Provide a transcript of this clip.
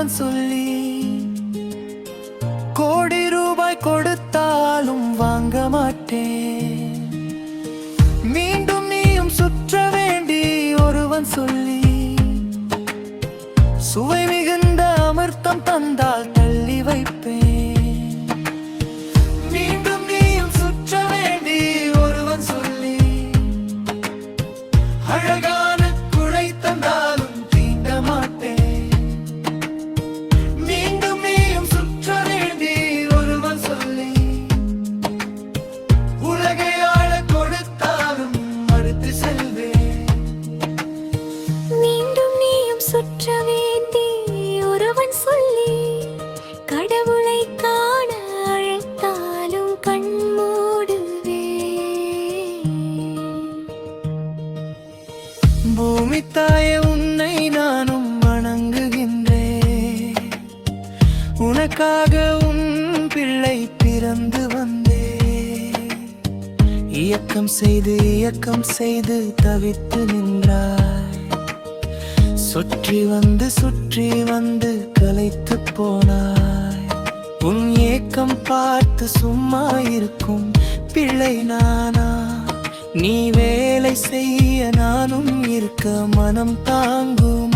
ஒருவன் சொல்லி கோடி ரூபாய் கொடுத்தாலும் வாங்க மாட்டேன். மீண்டும் நீயும் சுற்ற வேண்டி ஒருவன் சொல்லி சுவை மிகுந்த அமிர்தம் தந்தால் தள்ளி வைப்பேன். மீண்டும் நீயும் சுற்ற வேண்டி ஒருவன் சொல்லி அழகான குடை தந்தாலும் தீண்ட மாட்டேன். மீண்டும் நீயும் சுற்ற வேண்டி ஒருவன் சொல்லி உலகை ஆள கொடுத்தாலும் மறுத்து செல்வேன். மீண்டும் நீயும் சுற்ற வேண்டி ஒருவன் சொல்லி கடவுளை காண அழைத்தாலும் கண் மூடுவேன். பூமி தாயே, உன்னை நானும் வணங்குகின்றேன். உனக்காக உன் பிள்ளை பிறந்து வந்தேன். இயக்கம் செய்து தவித்து நின்றாய். சுற்றி வந்து கலைத்து போனாய். உன் ஏக்கம் பார்த்து சும்மா இருக்கும் பிள்ளை நானா? நீ வேலை செய்ய நானும் இருக்க மனம் தாங்கும்.